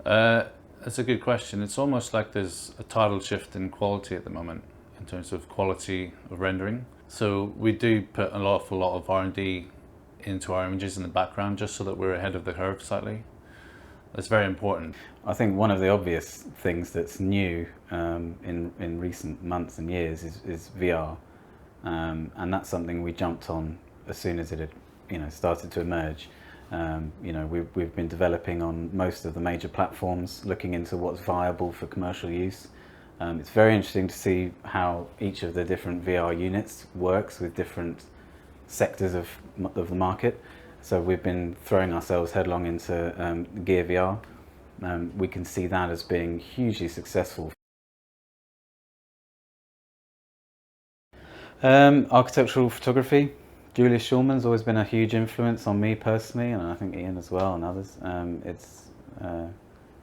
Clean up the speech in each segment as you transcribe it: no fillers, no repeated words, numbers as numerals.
That's a good question. It's almost like there's a tidal shift in quality at the moment in terms of quality of rendering. So we do put an awful lot of R&D into our images in the background just so that we're ahead of the curve slightly. That's very important. I think one of the obvious things that's new in recent months and years is VR, and that's something we jumped on as soon as it had started to emerge. We've been developing on most of the major platforms, looking into what's viable for commercial use. It's very interesting to see how each of the different VR units works with different sectors of the market. So we've been throwing ourselves headlong into Gear VR. We can see that as being hugely successful. Architectural photography. Julius Schulman's always been a huge influence on me personally, and I think Ian as well, and others.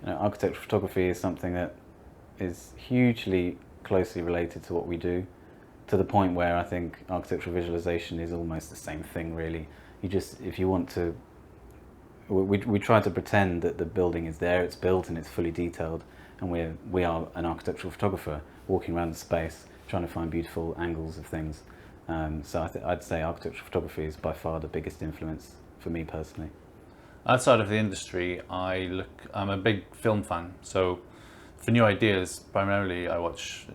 Architectural photography is something that is hugely closely related to what we do, to the point where I think architectural visualization is almost the same thing, really. If you want to, we try to pretend that the building is there, it's built and it's fully detailed, and we are an architectural photographer walking around the space trying to find beautiful angles of things. So I'd say architectural photography is by far the biggest influence for me personally. Outside of the industry, I'm a big film fan. So for new ideas, primarily I watch,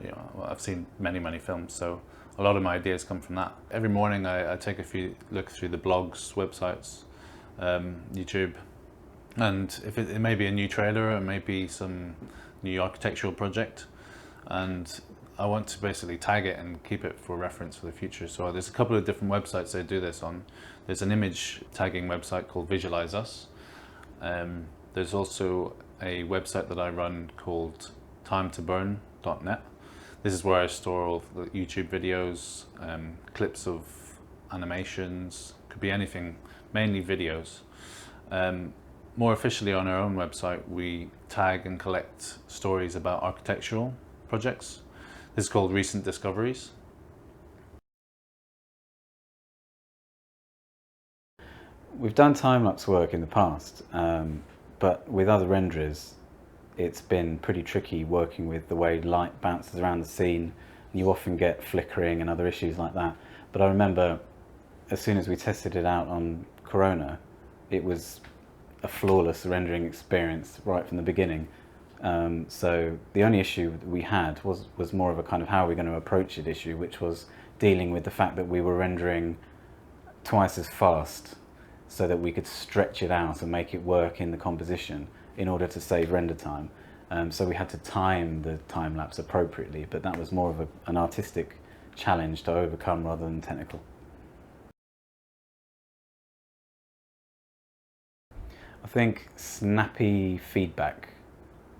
I've seen many films, so a lot of my ideas come from that. Every morning I take a few look through the blogs, websites, YouTube, and if it may be a new trailer, it may be some new architectural project, and I want to basically tag it and keep it for reference for the future. So there's a couple of different websites I do this on. There's an image tagging website called Visualize. There's also a website that I run called timetoburn.net. This is where I store all the YouTube videos, clips of animations, could be anything, mainly videos. More officially on our own website, we tag and collect stories about architectural projects. This is called Recent Discoveries. We've done time-lapse work in the past, but with other renderers, it's been pretty tricky working with the way light bounces around the scene. You often get flickering and other issues like that. But I remember as soon as we tested it out on Corona, it was a flawless rendering experience right from the beginning. So the only issue that we had was more of a kind of how are we going to approach it issue, which was dealing with the fact that we were rendering twice as fast so that we could stretch it out and make it work in the composition in order to save render time. So we had to time the time lapse appropriately, but that was more of an artistic challenge to overcome rather than technical. I think snappy feedback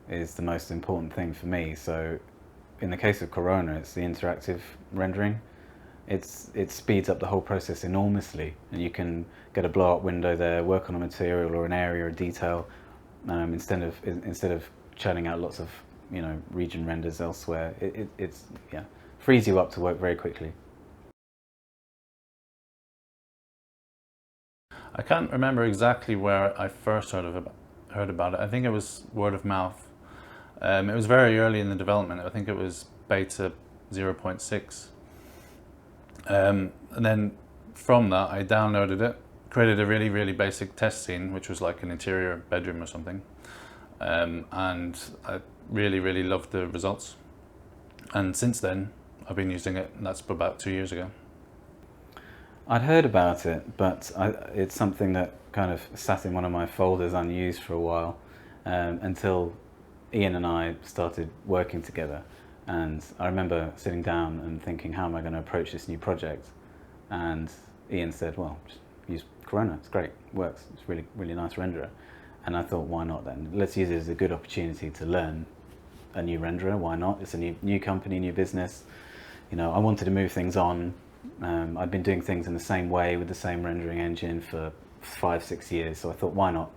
is the most important thing for me. So in the case of Corona, it's the interactive rendering. It speeds up the whole process enormously, and you can get a blow-up window there, work on a material or an area or detail, instead of churning out lots of region renders elsewhere. It frees you up to work very quickly. I can't remember exactly where I first heard about it. I think it was word of mouth. It was very early in the development. I think it was beta 0.6. And then from that, I downloaded it, created a really basic test scene, which was like an interior bedroom or something. And I really loved the results. And since then, I've been using it, and that's about 2 years ago. I'd heard about it, but it's something that kind of sat in one of my folders unused for a while, until Ian and I started working together. And I remember sitting down and thinking, how am I going to approach this new project? And Ian said, well, just use Corona, it's great, it works, it's really nice renderer. And I thought, why not then? Let's use it as a good opportunity to learn a new renderer, why not? It's a new company, new business. I wanted to move things on. I'd been doing things in the same way with the same rendering engine for 5-6 years, so I thought, why not?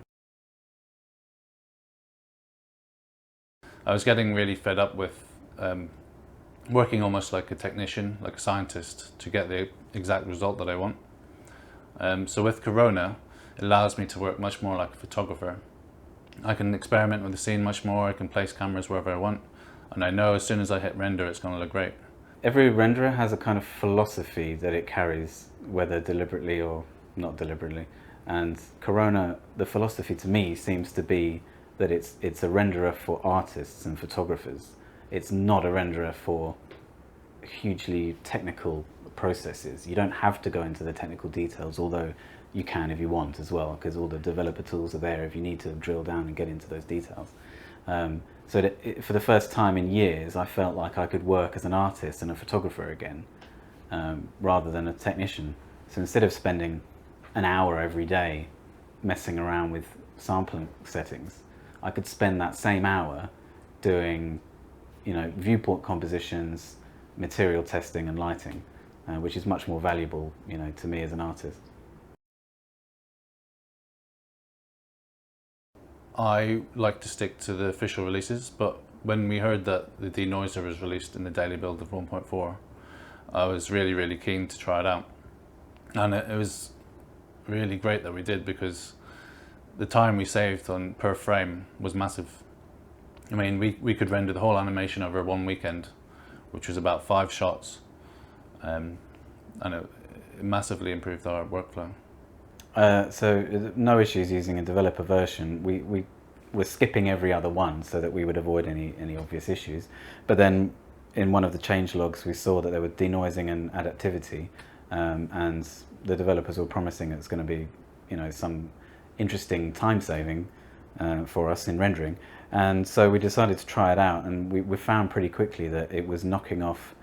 I was getting really fed up with working almost like a technician, like a scientist, to get the exact result that I want. So with Corona, it allows me to work much more like a photographer. I can experiment with the scene much more, I can place cameras wherever I want, and I know as soon as I hit render it's going to look great. Every renderer has a kind of philosophy that it carries, whether deliberately or not deliberately. And Corona, the philosophy to me seems to be that it's a renderer for artists and photographers. It's not a renderer for hugely technical processes. You don't have to go into the technical details, although you can if you want as well, because all the developer tools are there if you need to drill down and get into those details. So that for the first time in years, I felt like I could work as an artist and a photographer again, rather than a technician. So instead of spending an hour every day messing around with sampling settings, I could spend that same hour doing, viewport compositions, material testing and lighting, which is much more valuable, to me as an artist. I like to stick to the official releases, but when we heard that the denoiser was released in the daily build of 1.4, I was really keen to try it out. And it was really great that we did, because the time we saved on per frame was massive. I mean, we could render the whole animation over one weekend, which was about 5 shots, and it massively improved our workflow. So no issues using a developer version. We were skipping every other one so that we would avoid any obvious issues. But then in one of the change logs we saw that there were denoising and adaptivity, and the developers were promising it's going to be some interesting time saving for us in rendering. And so we decided to try it out, and we found pretty quickly that it was knocking off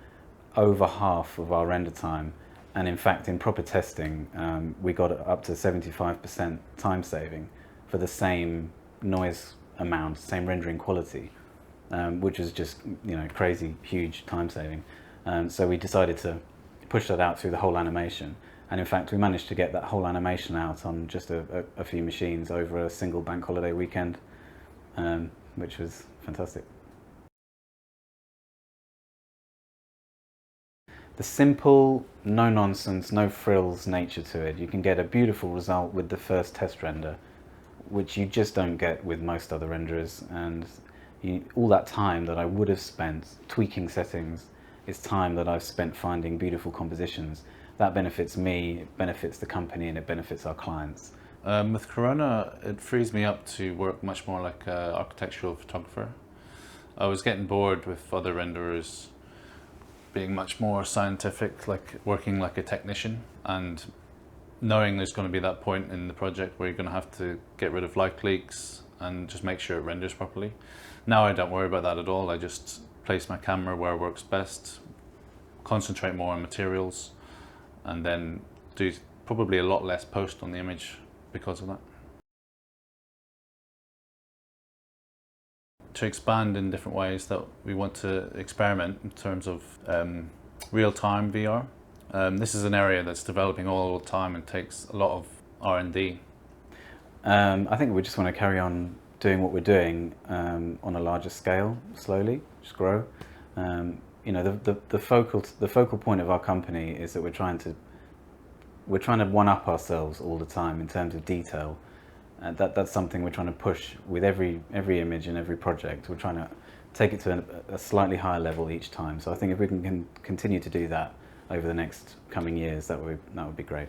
over half of our render time. And in fact, in proper testing, we got up to 75% time saving for the same noise amount, same rendering quality, which is just crazy, huge time saving. So we decided to push that out through the whole animation. And in fact, we managed to get that whole animation out on just a few machines over a single bank holiday weekend, which was fantastic. The simple, no-nonsense, no-frills nature to it, you can get a beautiful result with the first test render, which you just don't get with most other renderers. And all that time that I would have spent tweaking settings is time that I've spent finding beautiful compositions. That benefits me, it benefits the company, and it benefits our clients. With Corona, it frees me up to work much more like an architectural photographer. I was getting bored with other renderers being much more scientific, like working like a technician, and knowing there's going to be that point in the project where you're going to have to get rid of light leaks and just make sure it renders properly. Now I don't worry about that at all. I just place my camera where it works best, concentrate more on materials, and then do probably a lot less post on the image because of that. To expand in different ways that we want to experiment in terms of real-time VR. This is an area that's developing all the time and takes a lot of R&D. I think we just want to carry on doing what we're doing on a larger scale, slowly, just grow. The focal point of our company is that we're trying to one-up ourselves all the time in terms of detail. That's something we're trying to push with every image and every project. We're trying to take it to a slightly higher level each time. So I think if we can continue to do that over the next coming years, that would be great.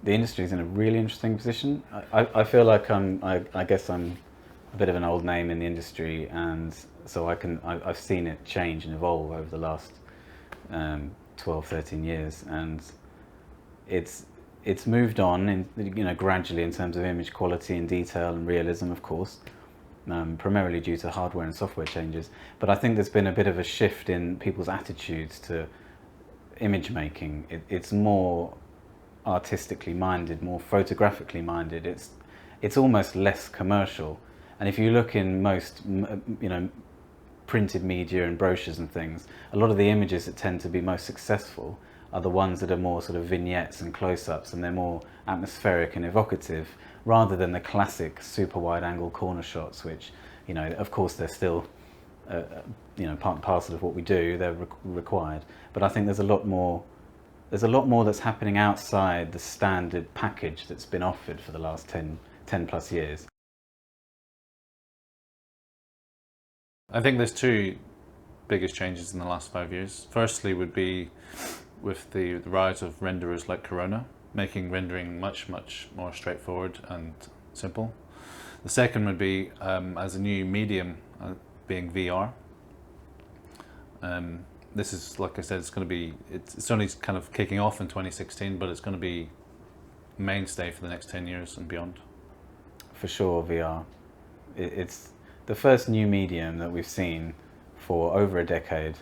The industry is in a really interesting position. I feel like I guess I'm a bit of an old name in the industry, and so I've seen it change and evolve over the last 12, 13 years, and it's moved on gradually in terms of image quality and detail and realism, of course, primarily due to hardware and software changes. But I think there's been a bit of a shift in people's attitudes to image making. It's more artistically minded, more photographically minded. It's almost less commercial. And if you look in most printed media and brochures and things, a lot of the images that tend to be most successful are the ones that are more sort of vignettes and close-ups, and they're more atmospheric and evocative, rather than the classic super wide-angle corner shots, which, of course they're still part and parcel of what we do, they're required. But I think there's a lot more there's a lot more that's happening outside the standard package that's been offered for the last 10 plus years. I think there's two biggest changes in the last 5 years. Firstly would be with the rise of renderers like Corona, making rendering much more straightforward and simple. The second would be as a new medium, being VR. This is, like I said, it's going to be, it's only kind of kicking off in 2016, but it's going to be mainstay for the next 10 years and beyond. For sure, VR. It's the first new medium that we've seen for over a decade,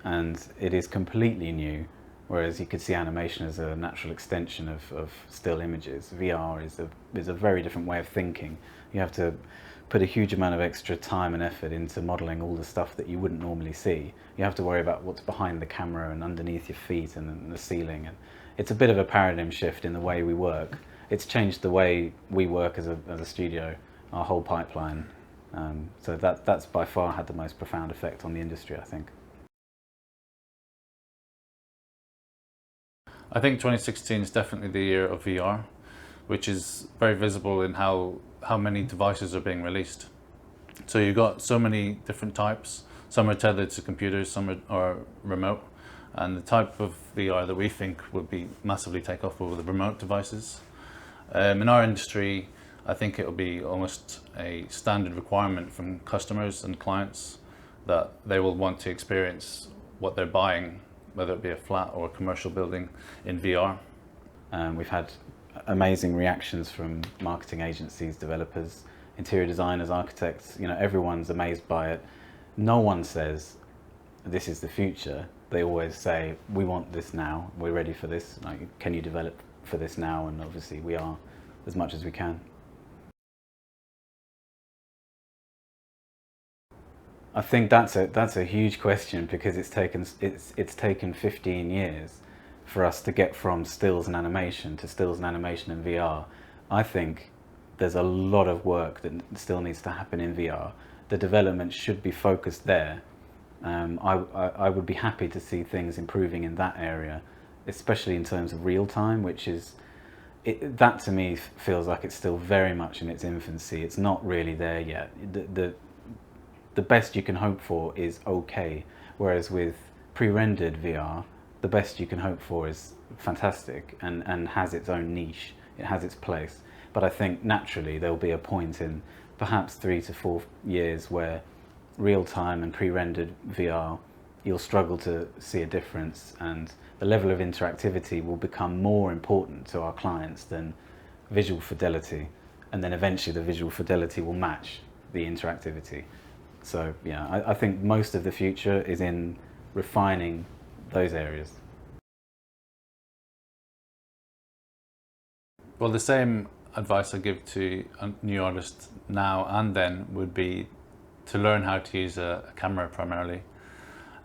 and it is completely new, whereas you could see animation as a natural extension of still images. VR is a very different way of thinking. You have to put a huge amount of extra time and effort into modelling all the stuff that you wouldn't normally see. You have to worry about what's behind the camera and underneath your feet and the ceiling. And it's a bit of a paradigm shift in the way we work. It's changed the way we work as a studio, our whole pipeline. So that's by far had the most profound effect on the industry, I think. I think 2016 is definitely the year of VR, which is very visible in how many devices are being released. So you've got so many different types. Some are tethered to computers, some are remote. And the type of VR that we think would be massively take off will be the remote devices. In our industry, I think it will be almost a standard requirement from customers and clients that they will want to experience what they're buying, whether it be a flat or a commercial building, in VR. We've had amazing reactions from marketing agencies, developers, interior designers, architects. You know, everyone's amazed by it. No one says this is the future. They always say, we want this now, we're ready for this. Like, can you develop for this now? And obviously we are, as much as we can. I think that's a huge question, because it's taken 15 years for us to get from stills and animation to stills and animation in VR. I think there's a lot of work that still needs to happen in VR. The development should be focused there. I would be happy to see things improving in that area, especially in terms of real time, which is, that to me feels like it's still very much in its infancy. It's not really there yet. The best you can hope for is okay, whereas with pre-rendered VR, the best you can hope for is fantastic and has its own niche. It has its place. But I think naturally there'll be a point in perhaps 3 to 4 years where real-time and pre-rendered VR, you'll struggle to see a difference, and the level of interactivity will become more important to our clients than visual fidelity, and then eventually the visual fidelity will match the interactivity. So yeah, I think most of the future is in refining those areas. Well, the same advice I give to new artists now and then would be to learn how to use a camera primarily.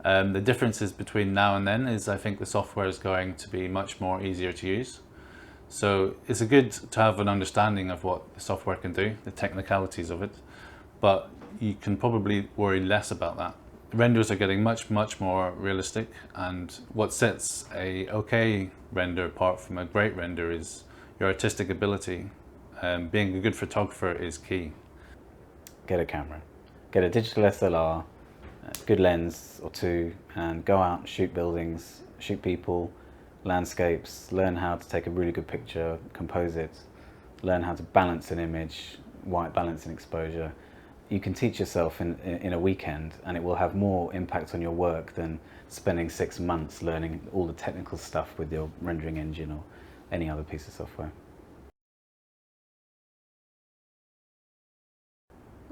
The differences between now and then is I think the software is going to be much more easier to use. So it's good to have an understanding of what the software can do, the technicalities of it, but you can probably worry less about that. Renders are getting much more realistic, and what sets a okay render apart from a great render is your artistic ability. Being a good photographer is key. Get a camera. Get a digital SLR, a good lens or two, and go out and shoot buildings, shoot people, landscapes, learn how to take a really good picture, compose it, learn how to balance an image, white balance and exposure. You can teach yourself in a weekend, and it will have more impact on your work than spending 6 months learning all the technical stuff with your rendering engine or any other piece of software.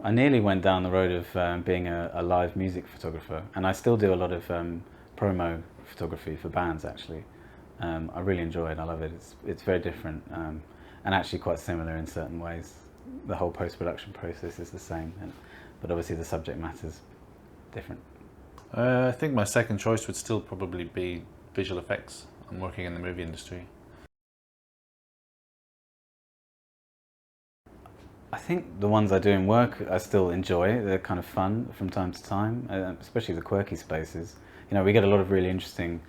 I nearly went down the road of being a live music photographer, and I still do a lot of promo photography for bands actually. I really enjoy it, I love it. It's very different and actually quite similar in certain ways. The whole post-production process is the same, but obviously the subject matter's different. I think my second choice would still probably be visual effects. I'm working in the movie industry. I think the ones I do in work I still enjoy. They're kind of fun from time to time, especially the quirky spaces. You know, we get a lot of really interesting,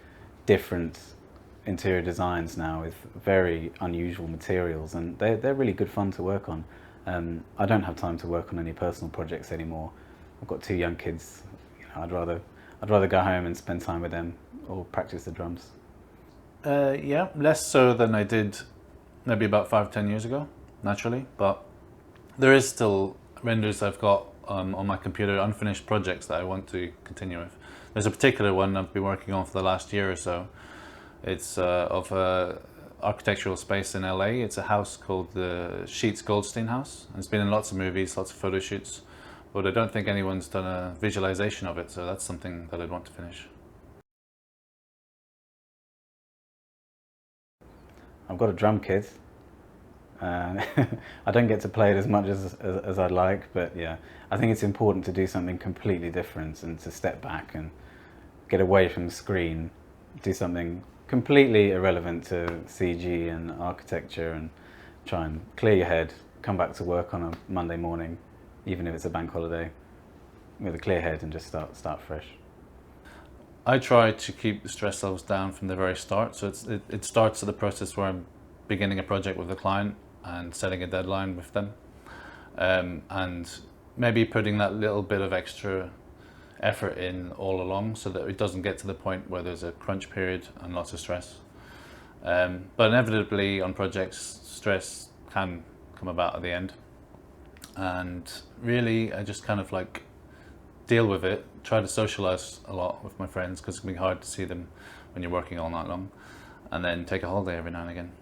different interior designs now with very unusual materials, and they're really good fun to work on. I don't have time to work on any personal projects anymore. I've got 2 young kids. You know, I'd rather go home and spend time with them or practice the drums. Yeah, less so than I did maybe about 5-10 years ago, naturally, but there is still renders I've got on my computer, unfinished projects that I want to continue with. There's a particular one I've been working on for the last year or so. It's of a architectural space in LA. It's a house called the Sheets Goldstein House. It's been in lots of movies, lots of photo shoots, but I don't think anyone's done a visualization of it, so that's something that I'd want to finish. I've got a drum kit. I don't get to play it as much as I'd like, but yeah, I think it's important to do something completely different and to step back and get away from the screen, do something completely irrelevant to CG and architecture, and try and clear your head, come back to work on a Monday morning, even if it's a bank holiday, with a clear head and just start fresh. I try to keep the stress levels down from the very start, so it starts at the process where I'm beginning a project with a client and setting a deadline with them, and maybe putting that little bit of extra effort in all along so that it doesn't get to the point where there's a crunch period and lots of stress. But inevitably on projects, stress can come about at the end, and really I just kind of like deal with it, try to socialize a lot with my friends because it can be hard to see them when you're working all night long, and then take a holiday every now and again.